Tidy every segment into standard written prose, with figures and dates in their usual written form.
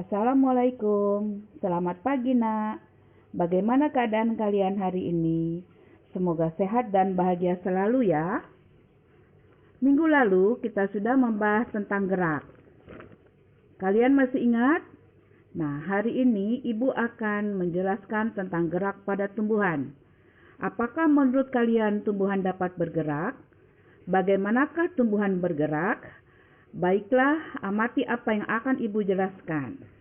Assalamualaikum, selamat pagi nak. Bagaimana keadaan kalian hari ini? Semoga sehat dan bahagia selalu ya. Minggu lalu kita sudah membahas tentang gerak. Kalian masih ingat? Nah, hari ini Ibu akan menjelaskan tentang gerak pada tumbuhan. Apakah menurut kalian tumbuhan dapat bergerak? Bagaimanakah tumbuhan bergerak? Baiklah, amati apa yang akan Ibu jelaskan.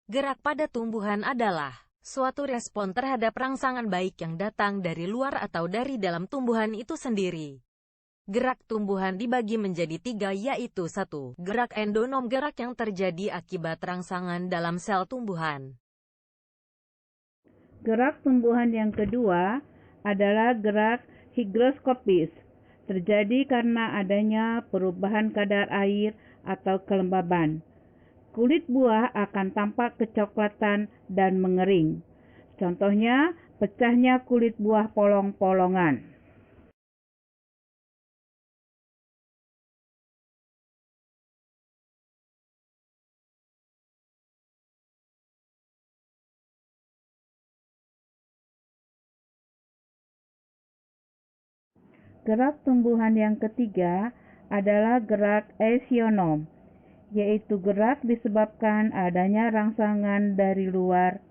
Gerak pada tumbuhan adalah suatu respon terhadap rangsangan baik yang datang dari luar atau dari dalam tumbuhan itu sendiri. Gerak tumbuhan dibagi menjadi 3, yaitu 1. Gerak endonom, gerak yang terjadi akibat rangsangan dalam sel tumbuhan. Gerak tumbuhan yang kedua adalah gerak higroskopis, terjadi karena adanya perubahan kadar air atau kelembaban. Kulit buah akan tampak kecoklatan dan mengering. Contohnya, pecahnya kulit buah polong-polongan. Gerak tumbuhan yang ketiga adalah gerak esionom, yaitu gerak disebabkan adanya rangsangan dari luar.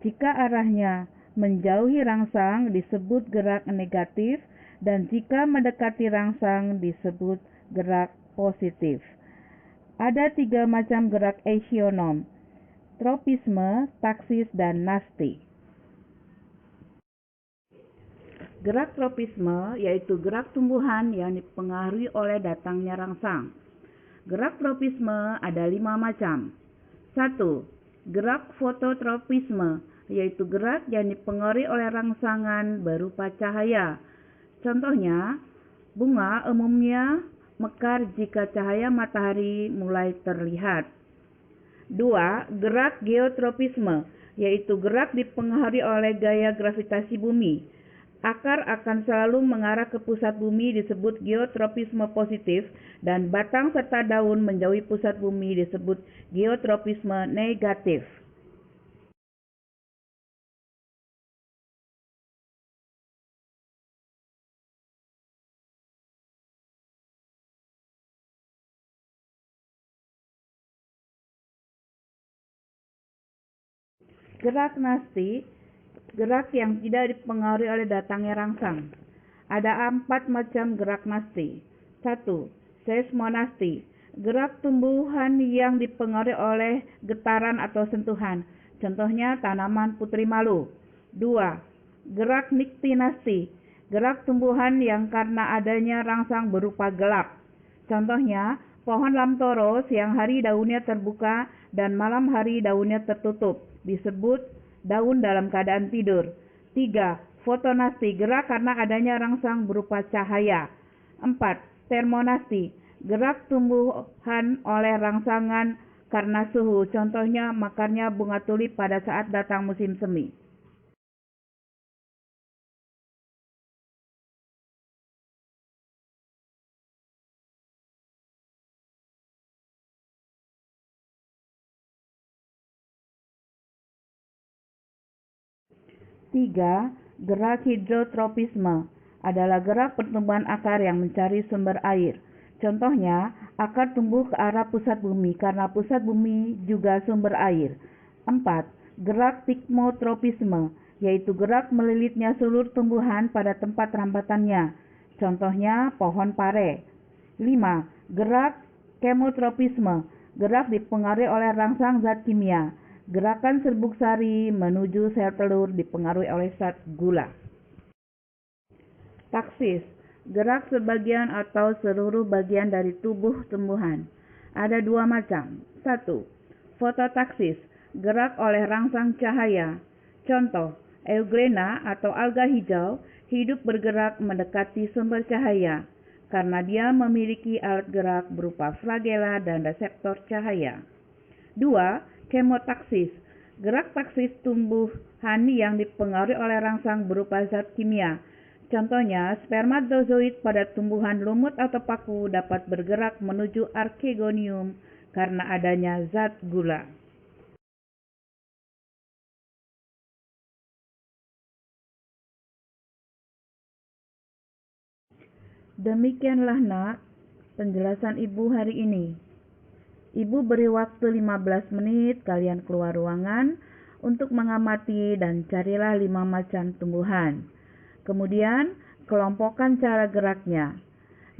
Jika arahnya menjauhi rangsang disebut gerak negatif, dan jika mendekati rangsang disebut gerak positif. Ada 3 macam gerak esionom: tropisme, taksis, dan nasti. Gerak tropisme yaitu gerak tumbuhan yang dipengaruhi oleh datangnya rangsang. Gerak tropisme ada 5 macam. 1. Gerak fototropisme yaitu gerak yang dipengaruhi oleh rangsangan berupa cahaya. Contohnya, bunga umumnya mekar jika cahaya matahari mulai terlihat. 2. Gerak geotropisme yaitu gerak dipengaruhi oleh gaya gravitasi bumi. Akar akan selalu mengarah ke pusat bumi disebut geotropisme positif, dan batang serta daun menjauhi pusat bumi disebut geotropisme negatif. Gerak nasti, gerak yang tidak dipengaruhi oleh datangnya rangsang. Ada 4 macam gerak nasti. 1. Seismonasti, gerak tumbuhan yang dipengaruhi oleh getaran atau sentuhan. Contohnya tanaman putri malu. 2. Gerak niktinasti, gerak tumbuhan yang karena adanya rangsang berupa gelap. Contohnya pohon lamtoro, siang hari daunnya terbuka dan malam hari daunnya tertutup, disebut daun dalam keadaan tidur. 3. Fotonasti, gerak karena adanya rangsang berupa cahaya. 4. Termonasti, gerak tumbuhan oleh rangsangan karena suhu. Contohnya mekarnya bunga tulip pada saat datang musim semi. Tiga, gerak hidrotropisme adalah gerak pertumbuhan akar yang mencari sumber air. Contohnya, akar tumbuh ke arah pusat bumi karena pusat bumi juga sumber air. 4. Gerak tikmotropisme, yaitu gerak melilitnya seluruh tumbuhan pada tempat rambatannya. Contohnya, pohon pare. 5. Gerak kemotropisme, gerak dipengaruhi oleh rangsang zat kimia. Gerakan serbuk sari menuju sel telur dipengaruhi oleh zat gula. Taksis, gerak sebagian atau seluruh bagian dari tubuh tumbuhan. Ada 2 macam. 1. Fototaksis, gerak oleh rangsang cahaya. Contoh, euglena atau alga hijau hidup bergerak mendekati sumber cahaya karena dia memiliki alat gerak berupa flagela dan reseptor cahaya. 2. Kemotaksis, gerak taksis tumbuhan yang dipengaruhi oleh rangsang berupa zat kimia. Contohnya, spermatozoid pada tumbuhan lumut atau paku dapat bergerak menuju archegonium karena adanya zat gula. Demikianlah nak, penjelasan Ibu hari ini. Ibu beri waktu 15 menit kalian keluar ruangan untuk mengamati dan carilah 5 macam tumbuhan. Kemudian, kelompokkan cara geraknya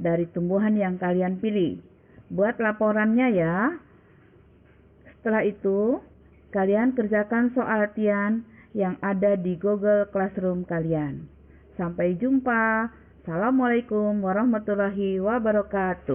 dari tumbuhan yang kalian pilih. Buat laporannya ya. Setelah itu, kalian kerjakan soal latihan yang ada di Google Classroom kalian. Sampai jumpa. Assalamualaikum warahmatullahi wabarakatuh.